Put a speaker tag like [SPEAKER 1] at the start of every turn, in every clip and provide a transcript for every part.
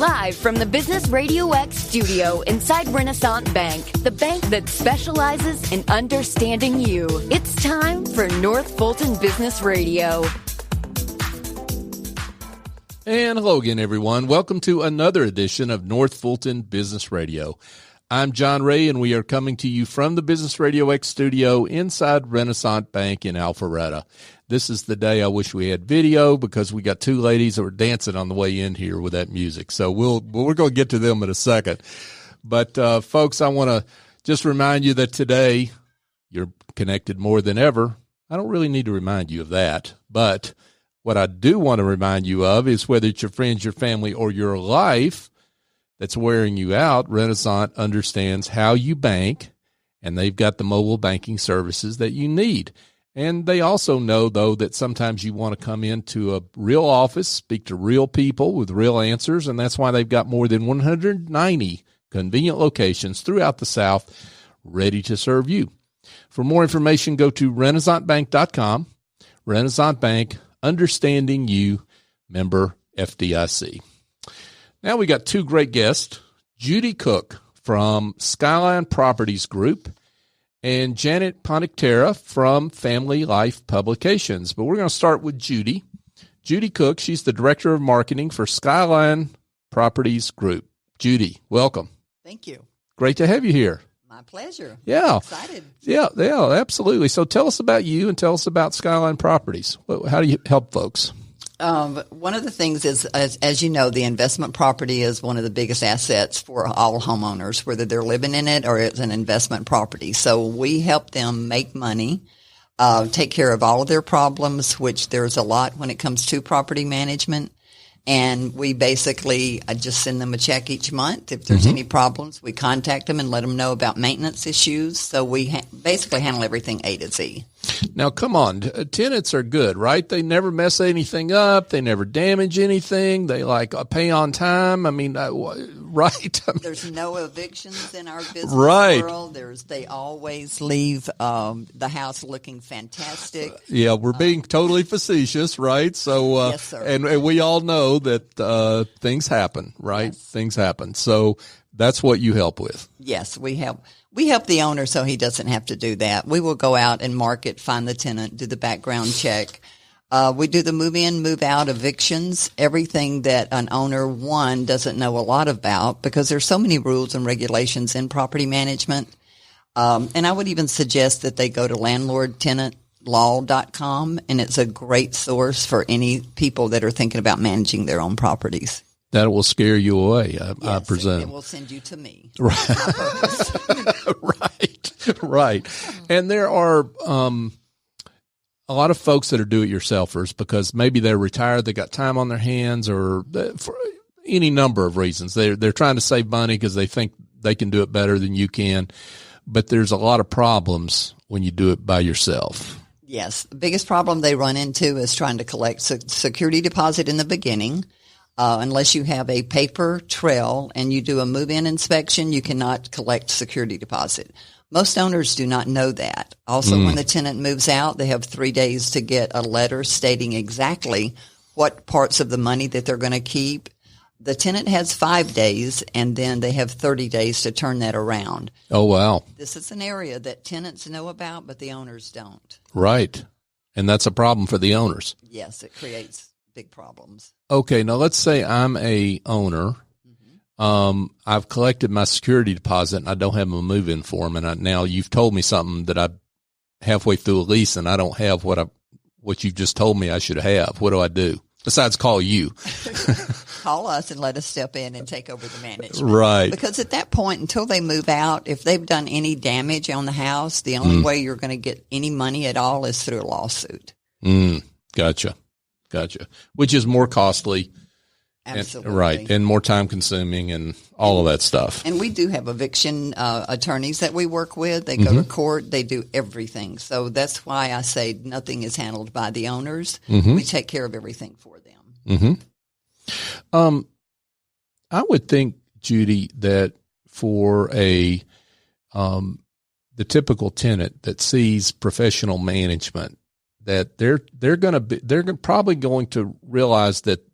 [SPEAKER 1] Live from the Business Radio X studio inside Renaissance Bank, the bank that specializes in understanding you. It's time for North Fulton Business Radio.
[SPEAKER 2] And hello again, everyone. Welcome to another edition of North Fulton Business Radio. I'm John Ray, and we are coming to you from the Business Radio X studio inside Renaissance Bank in Alpharetta. This is the day I wish we had video because we got two ladies that were dancing on the way in here with that music. So we're going to get to them in a second. But, folks, I want to just remind you that today you're connected more than ever. I don't really need to remind you of that, but what I do want to remind you of is whether it's your friends, your family, or your life that's wearing you out, Renaissance understands how you bank, and they've got the mobile banking services that you need. And they also know, though, that sometimes you want to come into a real office, speak to real people with real answers, and that's why they've got more than 190 convenient locations throughout the South ready to serve you. For more information, go to renaissancebank.com. Renaissance Bank, understanding you, member FDIC. Now we got two great guests, Judy Cook from Skyline Properties Group and Janet Ponichtera from Family Life Publications. But we're going to start with Judy. Judy Cook, she's the Director of Marketing for Skyline Properties Group. Judy, welcome.
[SPEAKER 3] Thank you.
[SPEAKER 2] Great to have you here.
[SPEAKER 3] My pleasure.
[SPEAKER 2] Yeah.
[SPEAKER 3] I'm excited.
[SPEAKER 2] Yeah, absolutely. So tell us about you and tell us about Skyline Properties. How do you help folks?
[SPEAKER 3] One of the things is, as you know, the investment property is one of the biggest assets for all homeowners, whether they're living in it or it's an investment property. So we help them make money, take care of all of their problems, which there's a lot when it comes to property management. And we basically just send them a check each month. If there's any problems, we contact them and let them know about maintenance issues. So we basically handle everything A to Z.
[SPEAKER 2] Now, come on. Tenants are good, right? They never mess anything up. They never damage anything. They pay on time. I mean, right?
[SPEAKER 3] There's no evictions in our business world. They always leave the house looking fantastic.
[SPEAKER 2] Yeah, we're being totally facetious, right? So,
[SPEAKER 3] yes, sir.
[SPEAKER 2] And we all know that things happen, right? Yes. Things happen. So that's what you help with.
[SPEAKER 3] Yes, we help. We help the owner so he doesn't have to do that. We will go out and market, find the tenant, do the background check. We do the move-in, move-out evictions, everything that an owner, one, doesn't know a lot about because there's so many rules and regulations in property management. And I would even suggest that they go to landlordtenantlaw.com, and it's a great source for any people that are thinking about managing their own properties.
[SPEAKER 2] That will scare you away, I presume.
[SPEAKER 3] It will send you to me.
[SPEAKER 2] Right. And there are a lot of folks that are do-it-yourselfers because maybe they're retired, they got time on their hands, or for any number of reasons. They're trying to save money because they think they can do it better than you can. But there's a lot of problems when you do it by yourself.
[SPEAKER 3] Yes. The biggest problem they run into is trying to collect security deposit in the beginning. Unless you have a paper trail and you do a move-in inspection, you cannot collect security deposit. Most owners do not know that. Also, when the tenant moves out, they have 3 days to get a letter stating exactly what parts of the money that they're going to keep. The tenant has 5 days, and then they have 30 days to turn that around.
[SPEAKER 2] Oh, wow.
[SPEAKER 3] This is an area that tenants know about, but the owners don't.
[SPEAKER 2] Right. And that's a problem for the owners.
[SPEAKER 3] Yes, it creates big problems.
[SPEAKER 2] Okay, now let's say I'm a owner. I've collected my security deposit and I don't have a move-in form, and now you've told me something that I'm halfway through a lease and I don't have what you just told me I should have. What do I do besides call you?
[SPEAKER 3] Call us and let us step in and take over the management.
[SPEAKER 2] Right. Because
[SPEAKER 3] at that point, until they move out, if they've done any damage on the house, the only way you're going to get any money at all is through a lawsuit.
[SPEAKER 2] Gotcha. Which is more costly.
[SPEAKER 3] Absolutely.
[SPEAKER 2] And more time consuming and all of that stuff.
[SPEAKER 3] And we do have eviction attorneys that we work with. They go to court. They do everything. So that's why I say nothing is handled by the owners. We take care of everything for them.
[SPEAKER 2] I would think, Judy, that for the typical tenant that sees professional management, that they're probably going to realize that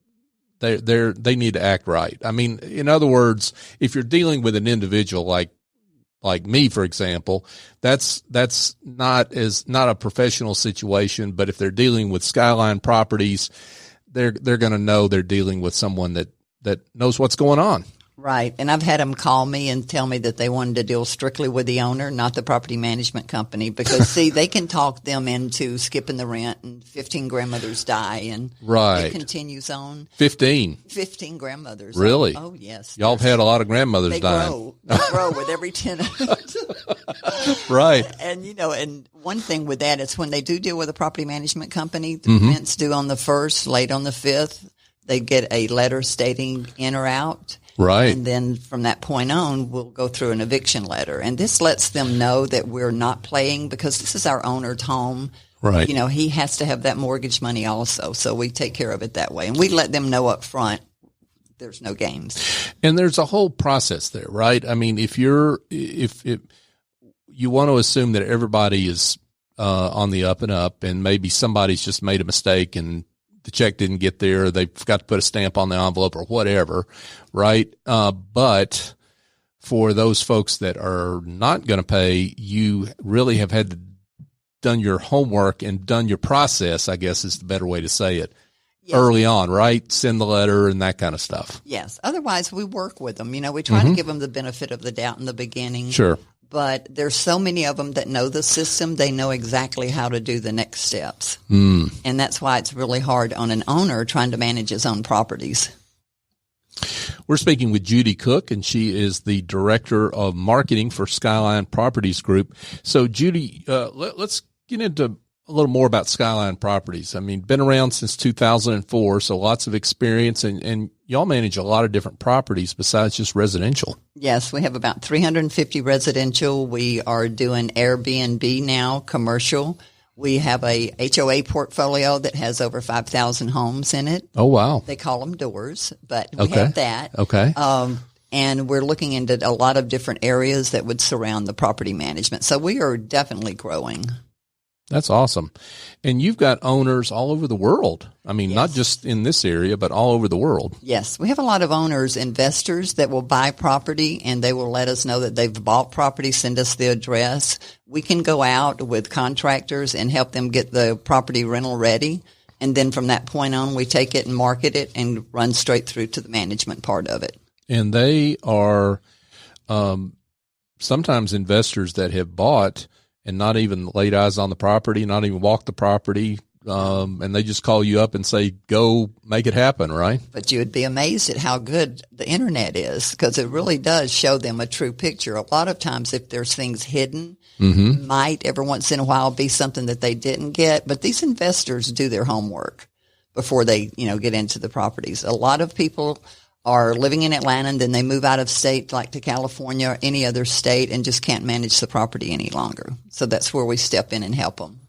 [SPEAKER 2] they need to act right. I mean, in other words, if you're dealing with an individual like me, for example, that's not a professional situation. But if they're dealing with Skyline Properties, they're going to know they're dealing with someone that knows what's going on.
[SPEAKER 3] Right. And I've had them call me and tell me that they wanted to deal strictly with the owner, not the property management company, because see, they can talk them into skipping the rent, and 15 grandmothers die, and it continues on. 15 grandmothers.
[SPEAKER 2] Really?
[SPEAKER 3] Oh yes.
[SPEAKER 2] Y'all have had a lot of grandmothers dying.
[SPEAKER 3] They grow with every tenant.
[SPEAKER 2] Right.
[SPEAKER 3] And and one thing with that is when they do deal with a property management company, the rent's due on the 1st, late on the 5th, they get a letter stating in or out.
[SPEAKER 2] Right.
[SPEAKER 3] And then from that point on, we'll go through an eviction letter. And this lets them know that we're not playing, because this is our owner's home.
[SPEAKER 2] Right.
[SPEAKER 3] He has to have that mortgage money also. So we take care of it that way. And we let them know up front there's no games.
[SPEAKER 2] And there's a whole process there, right? I mean, if you want to assume that everybody is on the up and up, and maybe somebody's just made a mistake and the check didn't get there, or they forgot to put a stamp on the envelope or whatever, right? But for those folks that are not going to pay, you really have had to done your homework and done your process, I guess is the better way to say it, early on, right? Send the letter and that kind of stuff.
[SPEAKER 3] Yes. Otherwise, we work with them. We try to give them the benefit of the doubt in the beginning.
[SPEAKER 2] Sure.
[SPEAKER 3] But there's so many of them that know the system, they know exactly how to do the next steps. And that's why it's really hard on an owner trying to manage his own properties.
[SPEAKER 2] We're speaking with Judy Cook, and she is the Director of Marketing for Skyline Properties Group. So, Judy, let's get into a little more about Skyline Properties. I mean, been around since 2004, so lots of experience, and y'all manage a lot of different properties besides just residential.
[SPEAKER 3] Yes, we have about 350 residential. We are doing Airbnb now, commercial. We have a HOA portfolio that has over 5,000 homes in it.
[SPEAKER 2] Oh, wow.
[SPEAKER 3] They call them doors, but we have that.
[SPEAKER 2] Okay.
[SPEAKER 3] And we're looking into a lot of different areas that would surround the property management. So we are definitely growing.
[SPEAKER 2] That's awesome. And you've got owners all over the world. I mean, not just in this area, but all over the world.
[SPEAKER 3] Yes. We have a lot of owners, investors that will buy property, and they will let us know that they've bought property, send us the address. We can go out with contractors and help them get the property rental ready. And then from that point on, we take it and market it and run straight through to the management part of it. And
[SPEAKER 2] they are sometimes investors that have bought and not even laid eyes on the property, not even walked the property, and they just call you up and say, go make it happen, right?
[SPEAKER 3] But you would be amazed at how good the internet is, because it really does show them a true picture. A lot of times if there's things hidden, might every once in a while be something that they didn't get. But these investors do their homework before they, get into the properties. A lot of people are living in Atlanta, and then they move out of state, like to California or any other state, and just can't manage the property any longer. So that's where we step in and help them.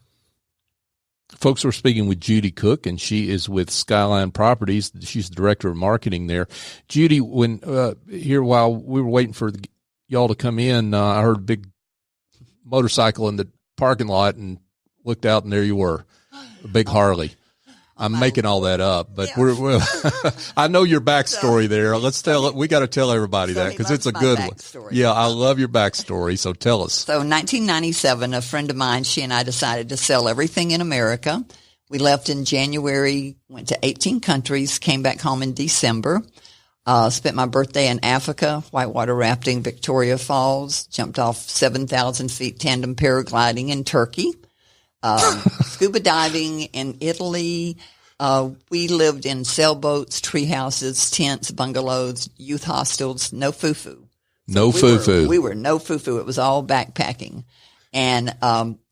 [SPEAKER 2] Folks, we're speaking with Judy Cook, and she is with Skyline Properties. She's the Director of Marketing there. Judy, when here while we were waiting for y'all to come in, I heard a big motorcycle in the parking lot and looked out, and there you were, a big Harley. I'm making all that up, but we're I know your backstory there. Let's tell it. We got to tell everybody that, because it's a good one. Yeah, I love your backstory. So tell us. So in 1997, a friend of mine, she and I decided to sell everything in America. We left in January, went to 18 countries, came back home in December, spent my birthday in Africa, whitewater rafting, Victoria Falls, jumped off 7,000 feet tandem paragliding in Turkey. Scuba diving in Italy. We lived in sailboats, tree houses, tents, bungalows, youth hostels, no foo-foo. We were no foo-foo. It was all backpacking. And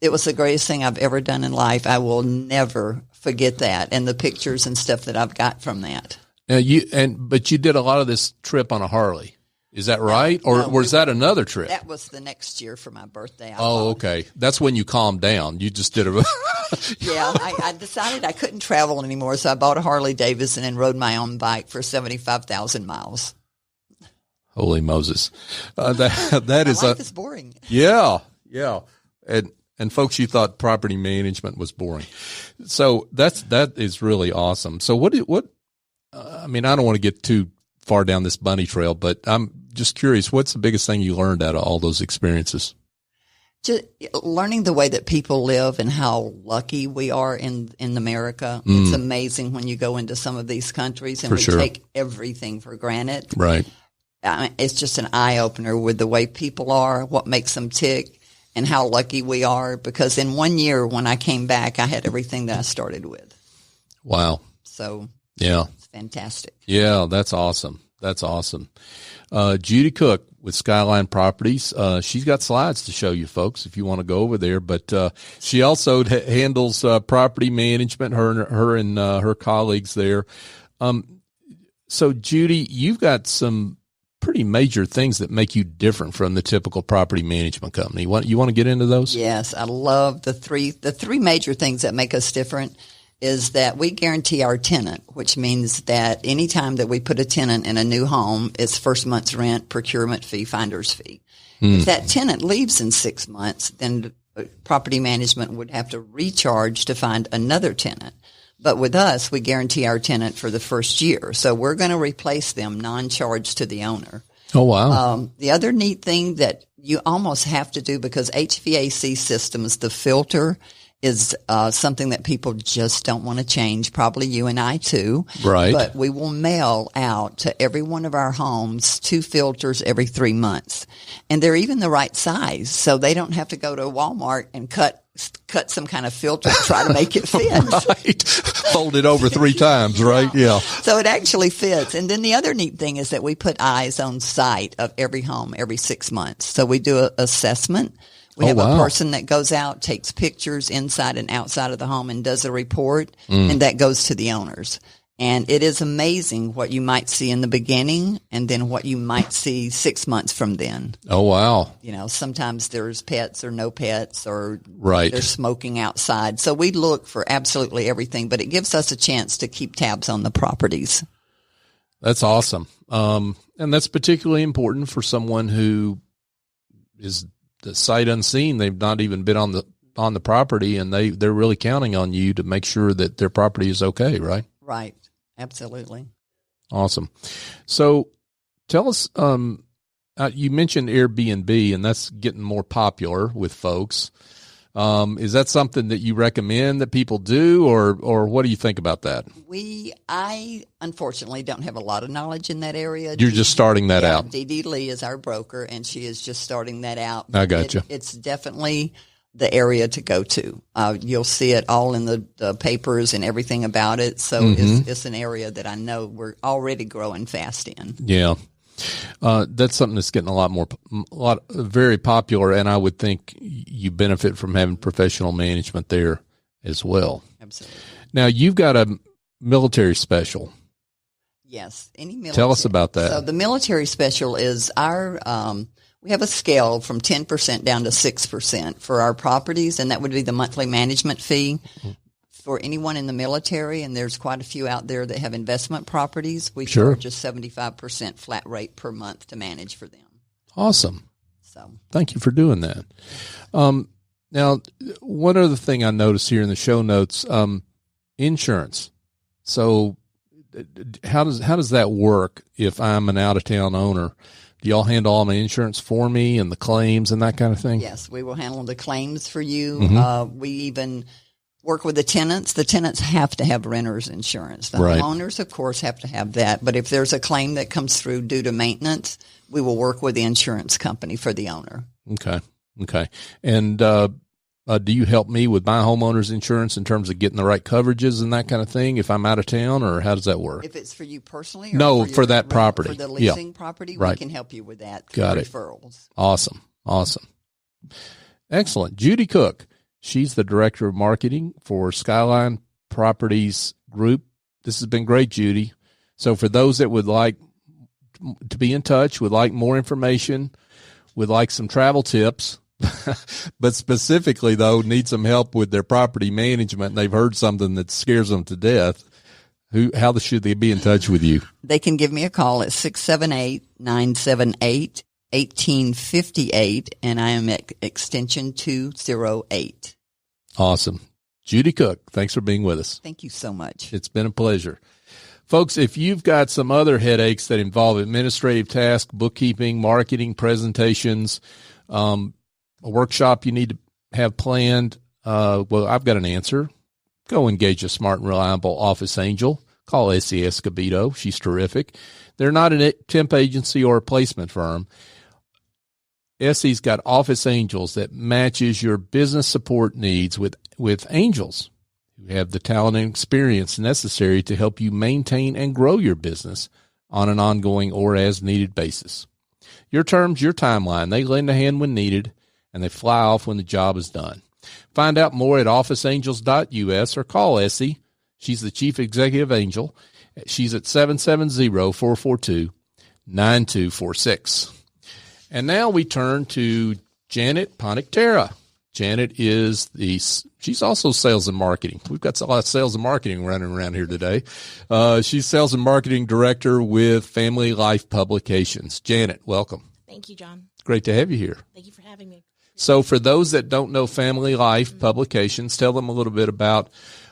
[SPEAKER 2] it was the greatest thing I've ever done in life. I will never forget that, and the pictures and stuff that I've got from that. Now but you did a lot of this trip on a Harley. Is that right? Or was that another trip? That was the next year for my birthday. Okay. That's when you calmed down. You just did a Yeah, I decided I couldn't travel anymore, so I bought a Harley Davidson and rode my own bike for 75,000 miles. Holy Moses. That is life is boring. Yeah. And folks, you thought property management was boring. So that is really awesome. So what I mean, I don't want to get too far down this bunny trail, but I'm just curious, what's the biggest thing you learned out of all those experiences?
[SPEAKER 3] Just learning the way that people live and how lucky we are in America. It's amazing when you go into some of these countries and take everything for granted.
[SPEAKER 2] Right.
[SPEAKER 3] It's just an eye-opener with the way people are, what makes them tick, and how lucky we are. Because in 1 year when I came back, I had everything that I started with.
[SPEAKER 2] Wow.
[SPEAKER 3] So
[SPEAKER 2] yeah,
[SPEAKER 3] it's fantastic.
[SPEAKER 2] Yeah, that's awesome. That's awesome. Judy Cook with Skyline Properties. She's got slides to show you folks if you want to go over there, but she also handles property management, her and her colleagues there. So Judy, you've got some pretty major things that make you different from the typical property management company. You want to get into those?
[SPEAKER 3] Yes, I love the three major things that make us different is that we guarantee our tenant, which means that anytime that we put a tenant in a new home, it's first month's rent, procurement fee, finder's fee. If that tenant leaves in 6 months, then property management would have to recharge to find another tenant. But with us, we guarantee our tenant for the first year. So we're going to replace them non-charge to the owner.
[SPEAKER 2] Oh, wow.
[SPEAKER 3] The other neat thing that you almost have to do, because HVAC systems, the filter is something that people just don't want to change, probably you and I too.
[SPEAKER 2] Right.
[SPEAKER 3] But we will mail out to every one of our homes 2 filters every 3 months. And they're even the right size, so they don't have to go to Walmart and cut some kind of filter and try to make it fit.
[SPEAKER 2] Right. Fold it over 3 times, right? Yeah.
[SPEAKER 3] So it actually fits. And then the other neat thing is that we put eyes on site of every home every 6 months. So we do an assessment. We have a person that goes out, takes pictures inside and outside of the home and does a report, and that goes to the owners. And it is amazing what you might see in the beginning and then what you might see 6 months from then.
[SPEAKER 2] Oh, wow.
[SPEAKER 3] You know, sometimes there's pets or no pets or
[SPEAKER 2] right.
[SPEAKER 3] They're smoking outside. So we look for absolutely everything, but it gives us a chance to keep tabs on the properties.
[SPEAKER 2] That's awesome. And that's particularly important for someone who is the sight unseen. They've not even been on the property, and they're really counting on you to make sure that their property is okay, right?
[SPEAKER 3] Right. Absolutely.
[SPEAKER 2] Awesome. So tell us, you mentioned Airbnb, and that's getting more popular with folks. Is that something that you recommend that people do, or what do you think about that?
[SPEAKER 3] I unfortunately don't have a lot of knowledge in that area.
[SPEAKER 2] You're just starting that out.
[SPEAKER 3] Dee Dee Lee is our broker, and she is just starting that out.
[SPEAKER 2] I got you.
[SPEAKER 3] It's definitely the area to go to. You'll see it all in the papers and everything about it. So it's an area that I know we're already growing fast in.
[SPEAKER 2] Yeah. That's something that's getting very popular, and I would think you benefit from having professional management there as well.
[SPEAKER 3] Absolutely.
[SPEAKER 2] Now, you've got a military special.
[SPEAKER 3] Yes. Any military.
[SPEAKER 2] Tell us about that.
[SPEAKER 3] So the military special is our, we have a scale from 10% down to 6% for our properties, and that would be the monthly management fee. For anyone in the military, and there's quite a few out there that have investment properties, we charge a 75% flat rate per month to manage for them.
[SPEAKER 2] Awesome.
[SPEAKER 3] So
[SPEAKER 2] thank you for doing that. Now, one other thing I noticed here in the show notes, insurance. So how does that work if I'm an out-of-town owner? Do y'all handle all my insurance for me and the claims and that kind of thing?
[SPEAKER 3] Yes, we will handle the claims for you. We even work with the tenants. The tenants have to have renter's insurance. The homeowners, of course, have to have that. But if there's a claim that comes through due to maintenance, we will work with the insurance company for the owner. Okay. And do you help me with my homeowner's insurance in terms of getting the right coverages and that kind of thing if I'm out of town, or how does that work? If it's for you personally? Or
[SPEAKER 2] no, for that property.
[SPEAKER 3] For the leasing property, we can help you with that through referrals.
[SPEAKER 2] Awesome. Excellent. Judy Cook. She's the Director of Marketing for Skyline Properties Group. This has been great, Judy. So for those that would like to be in touch, would like more information, would like some travel tips, but specifically, though, need some help with their property management, and they've heard something that scares them to death, how should they be in touch with you?
[SPEAKER 3] They can give me a call at 678-978 1858, and I am at extension 208.
[SPEAKER 2] Awesome. Judy Cook, thanks for being with us.
[SPEAKER 3] Thank you so much.
[SPEAKER 2] It's been a pleasure. Folks, if you've got some other headaches that involve administrative tasks, bookkeeping, marketing, presentations, a workshop you need to have planned, well, I've got an answer. Go engage a smart and reliable office angel. Call Essie Escobedo. She's terrific. They're not a temp agency or a placement firm. Essie's got office angels that matches your business support needs with angels who have the talent and experience necessary to help you maintain and grow your business on an ongoing or as needed basis. Your terms, your timeline. They lend a hand when needed, and they fly off when the job is done. Find out more at officeangels.us or call Essie. She's the Chief Executive Angel. She's at 770-442-9246. And now we turn to Janet Ponichtera. Janet she's also sales and marketing. We've got a lot of sales and marketing running around here today. She's sales and marketing director with Family Life Publications. Janet, welcome.
[SPEAKER 4] Thank you, John.
[SPEAKER 2] Great to have you here.
[SPEAKER 4] Thank you for having me.
[SPEAKER 2] So for those that don't know Family Life Publications, tell them a little bit about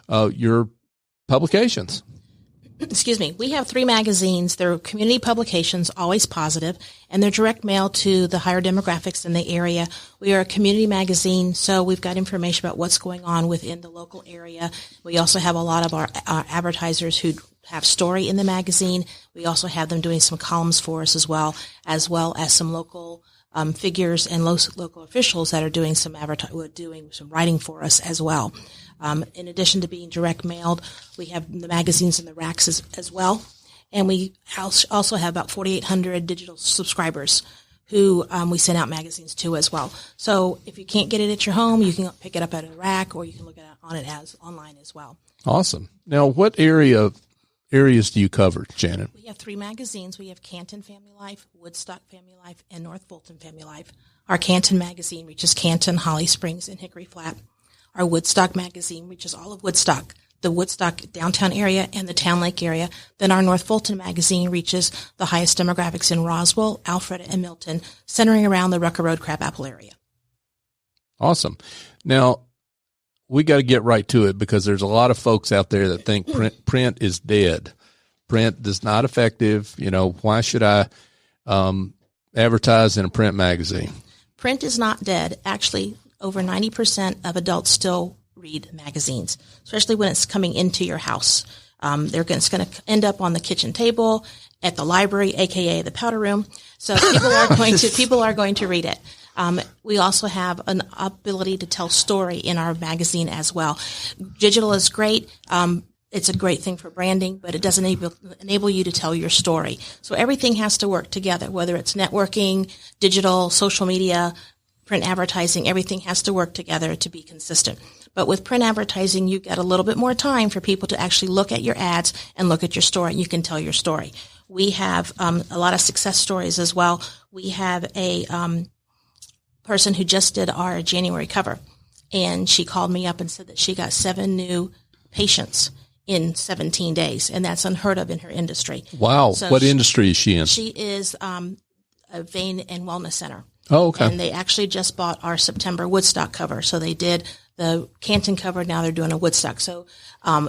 [SPEAKER 2] your publications.
[SPEAKER 4] Excuse me. We have 3 magazines. They're community publications, always positive, and they're direct mail to the higher demographics in the area. We are a community magazine, so we've got information about what's going on within the local area. We also have a lot of our advertisers who have story in the magazine. We also have them doing some columns for us as well as some local figures and local officials that are doing some writing for us as well. In addition to being direct mailed, we have the magazines in the racks as well. And we also have about 4,800 digital subscribers who we send out magazines to as well. So if you can't get it at your home, you can pick it up at a rack, or you can look at it as online as well.
[SPEAKER 2] Awesome. Now, what areas do you cover, Janet?
[SPEAKER 4] We have 3 magazines. We have Canton Family Life, Woodstock Family Life, and North Fulton Family Life. Our Canton magazine reaches Canton, Holly Springs, and Hickory Flat. Our Woodstock magazine reaches all of Woodstock, the Woodstock downtown area and the Town Lake area. Then our North Fulton magazine reaches the highest demographics in Roswell, Alpharetta, and Milton, centering around the Rucker Road Crabapple area.
[SPEAKER 2] Awesome. Now, we got to get right to it because there's a lot of folks out there that think print is dead. Print is not effective. Why should I advertise in a print magazine?
[SPEAKER 4] Print is not dead. Actually, over 90% of adults still read magazines, especially when it's coming into your house. It's going to end up on the kitchen table, at the library, aka the powder room. So people are going to read it. We also have an ability to tell story in our magazine as well. Digital is great. It's a great thing for branding, but it doesn't enable you to tell your story. So everything has to work together, whether it's networking, digital, social media, print advertising, everything has to work together to be consistent. But with print advertising, you get a little bit more time for people to actually look at your ads and look at your story, and you can tell your story. We have a lot of success stories as well. We have a person who just did our January cover, and she called me up and said that she got 7 new patients in 17 days, and that's unheard of in her industry.
[SPEAKER 2] Wow. So what industry is she in?
[SPEAKER 4] She is a vein and wellness center.
[SPEAKER 2] Oh, okay.
[SPEAKER 4] And they actually just bought our September Woodstock cover. So they did the Canton cover. Now they're doing a Woodstock. So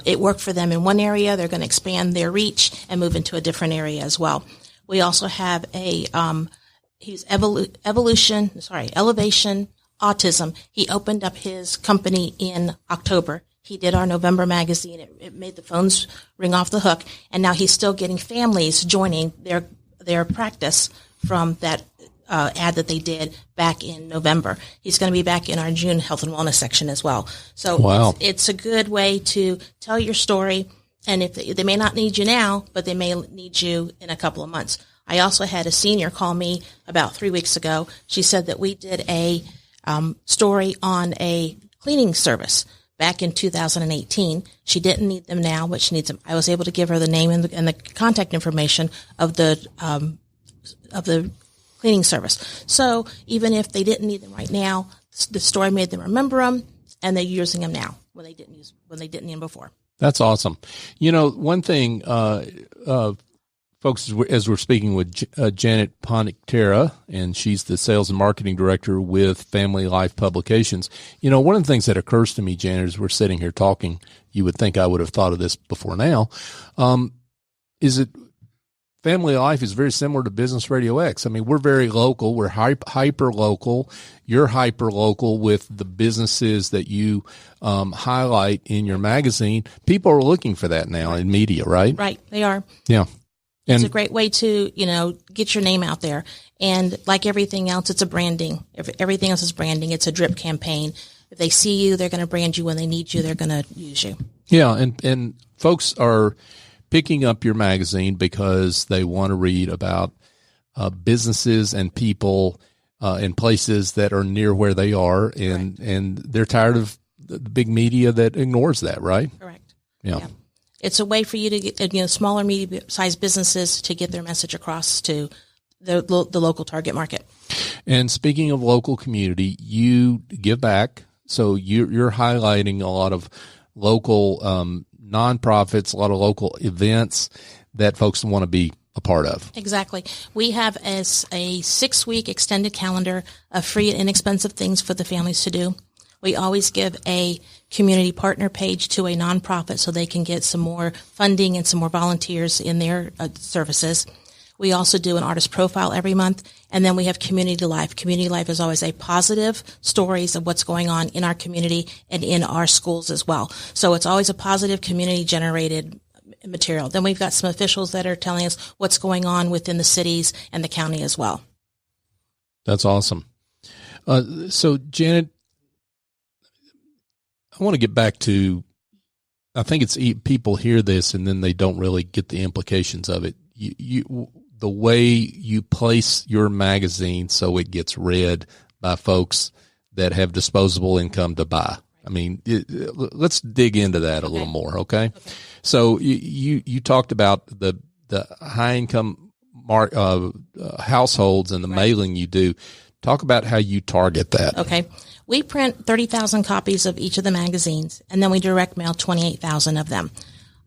[SPEAKER 4] it worked for them in one area. They're going to expand their reach and move into a different area as well. We also have he's Elevation Autism. He opened up his company in October. He did our November magazine. It made the phones ring off the hook. And now he's still getting families joining their practice from that ad that they did back in November. He's going to be back in our June health and wellness section as well. So wow. It's a good way to tell your story. And if they may not need you now, but they may need you in a couple of months. I also had a senior call me about 3 weeks ago. She said that we did a story on a cleaning service back in 2018. She didn't need them now, but she needs them. I was able to give her the name and the contact information of the cleaning service. So even if they didn't need them right now, the story made them remember them, and they're using them now when they didn't need them before.
[SPEAKER 2] That's awesome. One thing, folks, as we're speaking with Janet Ponichtera, and she's the sales and marketing director with Family Life Publications. One of the things that occurs to me, Janet, as we're sitting here talking, you would think I would have thought of this before now. is it Family Life is very similar to Business Radio X. I mean, we're very local. We're hyper local. You're hyper local with the businesses that you highlight in your magazine. People are looking for that now in media, right?
[SPEAKER 4] Right, they are.
[SPEAKER 2] Yeah.
[SPEAKER 4] It's a great way to, get your name out there. And like everything else, it's a branding. Everything else is branding. It's a drip campaign. If they see you, they're going to brand you. When they need you, they're going to use you.
[SPEAKER 2] Yeah, and folks are picking up your magazine because they want to read about businesses and people in places that are near where they are, and they're tired of the big media that ignores that, right?
[SPEAKER 4] Correct.
[SPEAKER 2] Yeah.
[SPEAKER 4] It's a way for you to get smaller, medium-sized businesses to get their message across to the local target market. And
[SPEAKER 2] speaking of local community, you give back, so you're highlighting a lot of local nonprofits, a lot of local events that folks want to be a part of.
[SPEAKER 4] Exactly. We have as a 6-week extended calendar of free and inexpensive things for the families to do. We always give a community partner page to a nonprofit so they can get some more funding and some more volunteers in their services. We also do an artist profile every month, and then we have Community Life. Community Life is always a positive stories of what's going on in our community and in our schools as well. So it's always a positive community-generated material. Then we've got some officials that are telling us what's going on within the cities and the county as well.
[SPEAKER 2] That's awesome. So, Janet, I want to get back to, I think it's people hear this and then they don't really get the implications of it. The way you place your magazine so it gets read by folks that have disposable income to buy. I mean, let's dig into that a little more, okay? So you talked about the high income households and the mailing you do. Talk about how you target that.
[SPEAKER 4] Okay. We print 30,000 copies of each of the magazines, and then we direct mail 28,000 of them.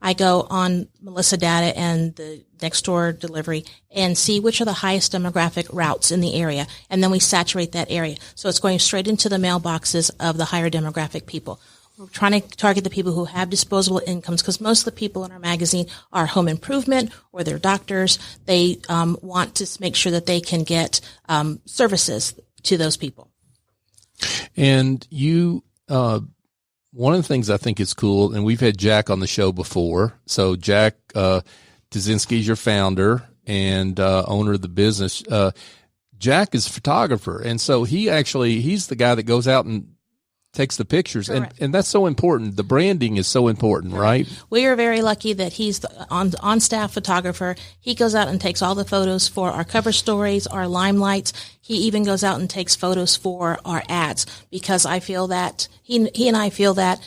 [SPEAKER 4] I go on Melissa Data and the next door delivery and see which are the highest demographic routes in the area, and then we saturate that area. So it's going straight into the mailboxes of the higher demographic people. We're trying to target the people who have disposable incomes because most of the people in our magazine are home improvement or they're doctors. They want to make sure that they can get services to those people.
[SPEAKER 2] And you one of the things I think is cool, and we've had Jack on the show before. So Jack Tazinski is your founder and owner of the business. Jack is a photographer, and so he's the guy that goes out and takes the pictures, and that's so important. The branding is so important, right? We
[SPEAKER 4] are very lucky that he's the on-staff photographer. He goes out and takes all the photos for our cover stories, our limelights. He even goes out and takes photos for our ads because I feel that he and I feel that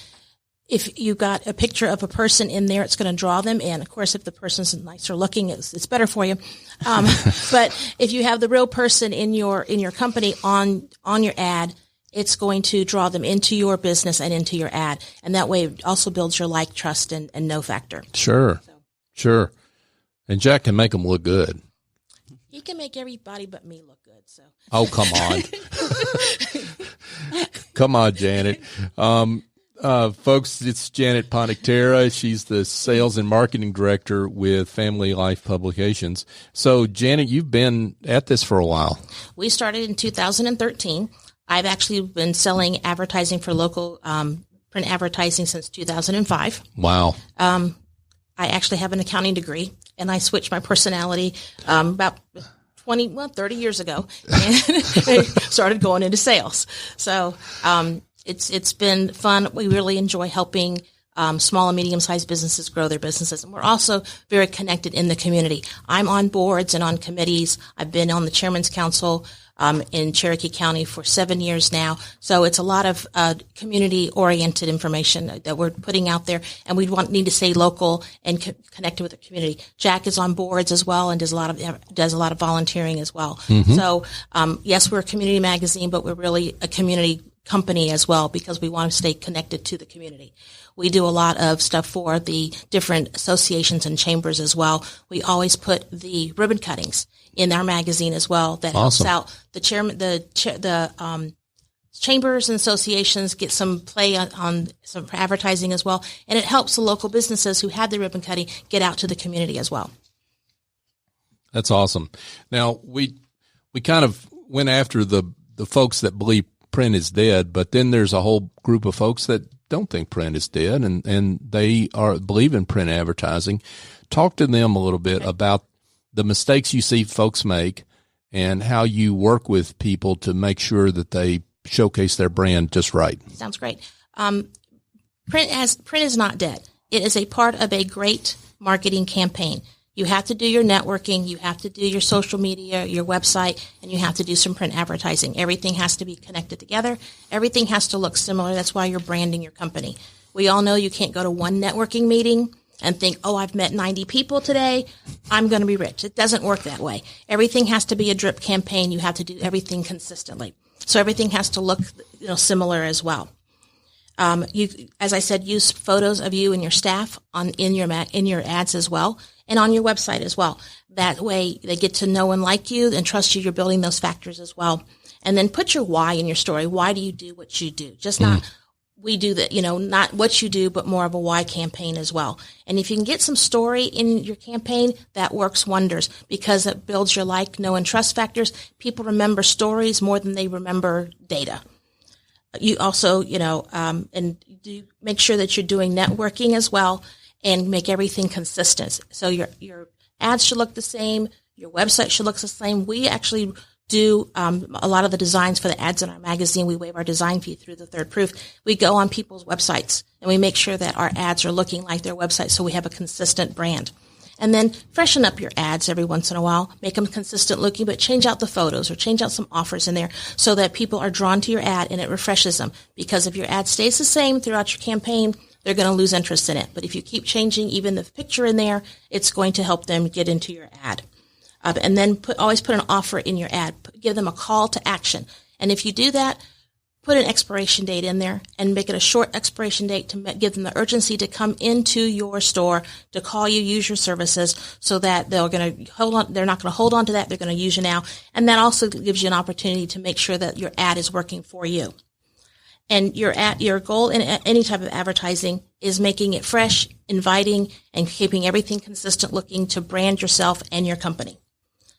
[SPEAKER 4] if you got a picture of a person in there, it's going to draw them in. Of course, if the person's nicer looking, it's better for you. But if you have the real person in your company on your ad, it's going to draw them into your business and into your ad. And that way it also builds your like, trust, and know factor.
[SPEAKER 2] Sure. Sure. And Jack can make them look good.
[SPEAKER 4] He can make everybody but me look good. So.
[SPEAKER 2] Oh, come on. Come on, Janet. Folks, it's Janet Ponichtera. She's the sales and marketing director with Family Life Publications. So, Janet, you've been at this for a while.
[SPEAKER 4] We started in 2013. I've actually been selling advertising for local print advertising since 2005.
[SPEAKER 2] Wow.
[SPEAKER 4] I actually have an accounting degree, and I switched my personality about 30 years ago and started going into sales. So it's been fun. We really enjoy helping small and medium-sized businesses grow their businesses. And we're also very connected in the community. I'm on boards and on committees. I've been on the Chairman's Council in Cherokee County for 7 years now. So it's a lot of community-oriented information that we're putting out there, and we need to stay local and connected with the community. Jack is on boards as well and does a lot of volunteering as well. Mm-hmm. So yes, we're a community magazine, but we're really a community company as well because we want to stay connected to the community. We do a lot of stuff for the different associations and chambers as well. We always put the ribbon cuttings in our magazine as well. That
[SPEAKER 2] awesome.
[SPEAKER 4] Helps out the chairman, the chambers and associations get some play on some advertising as well. And it helps the local businesses who have the ribbon cutting get out to the community as well.
[SPEAKER 2] That's awesome. Now, we kind of went after the folks that believe print is dead, but then there's a whole group of folks that don't think print is dead, and they believe in print advertising. Talk to them a little bit about the mistakes you see folks make and how you work with people to make sure that they showcase their brand just right.
[SPEAKER 4] Sounds great. Print is not dead. It is a part of a great marketing campaign. You have to do your networking, you have to do your social media, your website, and you have to do some print advertising. Everything has to be connected together. Everything has to look similar. That's why you're branding your company. We all know you can't go to one networking meeting and think, oh, I've met 90 people today, I'm going to be rich. It doesn't work that way. Everything has to be a drip campaign. You have to do everything consistently. So everything has to look, similar as well. You, as I said, use photos of you and your staff in your ads as well, and on your website as well. That way they get to know and like you and trust you. You're building those factors as well. And then put your why in your story. Why do you do what you do? Just not we do that, not what you do, but more of a why campaign as well. And if you can get some story in your campaign, that works wonders because it builds your like, know, and trust factors. People remember stories more than they remember data. You also, and do make sure that you're doing networking as well and make everything consistent. So your ads should look the same. Your website should look the same. We actually do a lot of the designs for the ads in our magazine. We waive our design fee through the third proof. We go on people's websites and we make sure that our ads are looking like their website so we have a consistent brand. And then freshen up your ads every once in a while. Make them consistent looking, but change out the photos or change out some offers in there so that people are drawn to your ad and it refreshes them. Because if your ad stays the same throughout your campaign, they're going to lose interest in it. But if you keep changing even the picture in there, it's going to help them get into your ad. And then always put an offer in your ad. Give them a call to action. And if you do that, put an expiration date in there and make it a short expiration date to give them the urgency to come into your store, to call you, use your services so that they're going to hold on. They're not going to hold on to that. They're going to use you now. And that also gives you an opportunity to make sure that your ad is working for you. And your goal in any type of advertising is making it fresh, inviting, and keeping everything consistent looking to brand yourself and your company.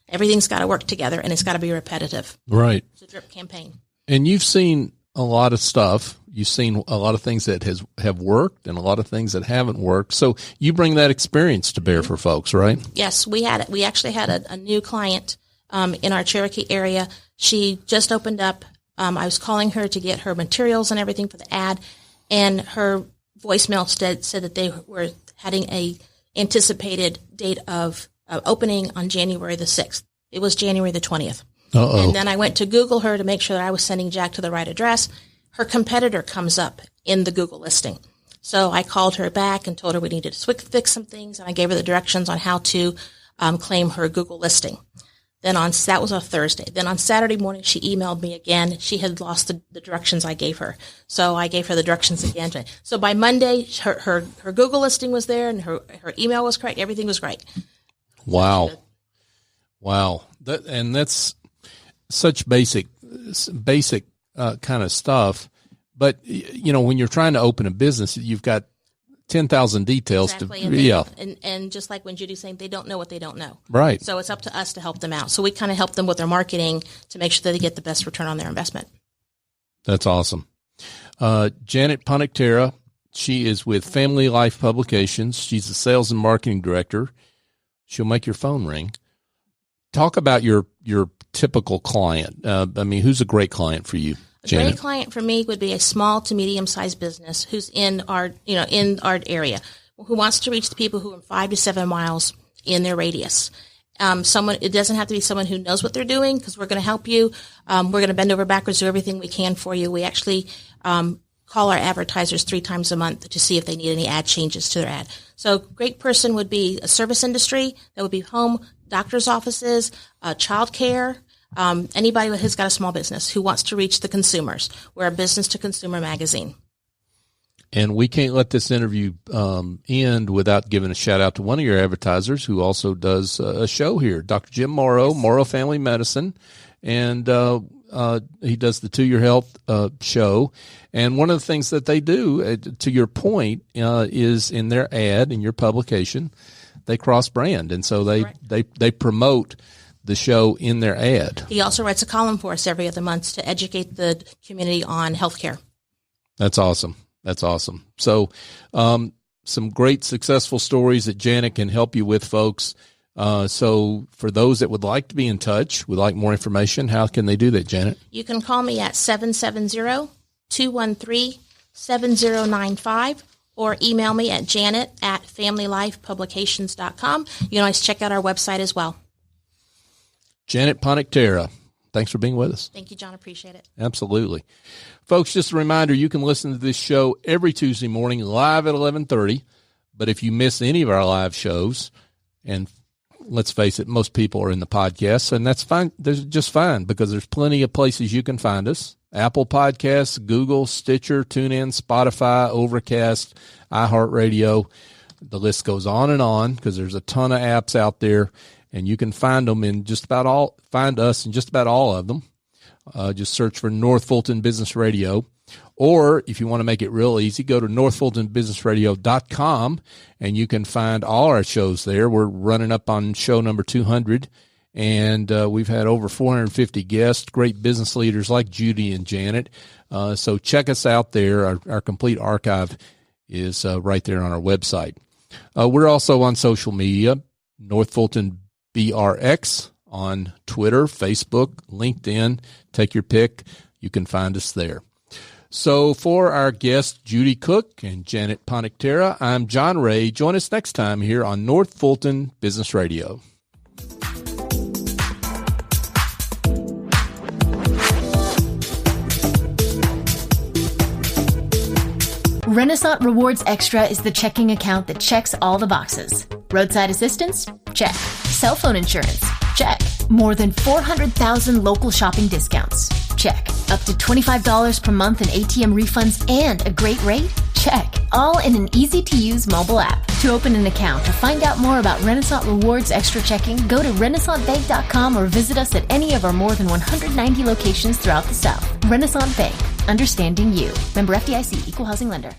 [SPEAKER 4] Everything's got to work together and it's got to be repetitive.
[SPEAKER 2] Right.
[SPEAKER 4] It's a drip campaign. And
[SPEAKER 2] you've seen a lot of stuff. You've seen a lot of things that have worked and a lot of things that haven't worked. So you bring that experience to bear for folks, right?
[SPEAKER 4] Yes, we actually had a new client in our Cherokee area. She just opened up. I was calling her to get her materials and everything for the ad, and her voicemail said that they were having a anticipated date of opening on January the 6th. It was January the 20th.
[SPEAKER 2] Uh-oh.
[SPEAKER 4] And then I went to Google her to make sure that I was sending Jack to the right address. Her competitor comes up in the Google listing. So I called her back and told her we needed to fix some things, and I gave her the directions on how to claim her Google listing. Then that was on Thursday. Then on Saturday morning, she emailed me again. She had lost the directions I gave her. So I gave her the directions again. So by Monday, her Google listing was there and her email was correct. Everything was great.
[SPEAKER 2] Wow. Wow. That's such basic kind of stuff. But, when you're trying to open a business, you've got 10,000 details.
[SPEAKER 4] Exactly. And just like when Judy's saying, they don't know what they don't know.
[SPEAKER 2] Right.
[SPEAKER 4] So it's up to us to help them out. So we kind of help them with their marketing to make sure that they get the best return on their investment.
[SPEAKER 2] That's awesome. Janet Ponichtera, she is with Family Life Publications. She's the sales and marketing director. She'll make your phone ring. Talk about your typical client. Who's a great client for you, Janet?
[SPEAKER 4] A great client for me would be a small to medium-sized business who's in our area, who wants to reach the people who are 5 to 7 miles in their radius. It doesn't have to be someone who knows what they're doing, because we're going to help you. We're going to bend over backwards, do everything we can for you. We actually call our advertisers 3 times a month to see if they need any ad changes to their ad. So great person would be a service industry. That would be home, doctor's offices, child care, anybody who's got a small business who wants to reach the consumers. We're a business-to-consumer magazine.
[SPEAKER 2] And we can't let this interview end without giving a shout-out to one of your advertisers who also does a show here, Dr. Jim Morrow, Morrow Family Medicine. And he does the To Your Health show. And one of the things that they do, to your point, is in their ad, in your publication, they cross-brand. And so they promote the show in their ad.
[SPEAKER 4] He also writes a column for us every other month to educate the community on healthcare.
[SPEAKER 2] That's awesome. That's awesome. So some great successful stories that Janet can help you with, folks. So for those that would like to be in touch, would like more information, how can they do that, Janet? You
[SPEAKER 4] can call me at 770-213-7095 or email me at janet@familylifepublications.com. You can always check out our website as well.
[SPEAKER 2] Janet Ponichtera, thanks for being with us.
[SPEAKER 4] Thank you, John. Appreciate it.
[SPEAKER 2] Absolutely. Folks, just a reminder, you can listen to this show every Tuesday morning live at 11:30. But if you miss any of our live shows, and let's face it, most people are in the podcasts, and that's fine. There's just fine because there's plenty of places you can find us. Apple Podcasts, Google, Stitcher, TuneIn, Spotify, Overcast, iHeartRadio. The list goes on because there's a ton of apps out there. And you can find them in find us in just about all of them. Just search for North Fulton Business Radio. Or if you want to make it real easy, go to northfultonbusinessradio.com and you can find all our shows there. We're running up on show number 200 and we've had over 450 guests, great business leaders like Judy and Janet. So check us out there. Our complete archive is right there on our website. We're also on social media, North Fulton BRX on Twitter, Facebook, LinkedIn. Take your pick. You can find us there. So for our guests, Judy Cook and Janet Ponichtera, I'm John Ray. Join us next time here on North Fulton Business Radio.
[SPEAKER 5] Renaissance Rewards Extra is the checking account that checks all the boxes. Roadside assistance? Check. Cell phone insurance? Check. More than 400,000 local shopping discounts? Check. Up to $25 per month in ATM refunds and a great rate? Check. All in an easy-to-use mobile app. To open an account or find out more about Renaissance Rewards Extra Checking, go to renaissancebank.com or visit us at any of our more than 190 locations throughout the South. Renaissance Bank. Understanding you. Member FDIC. Equal housing lender.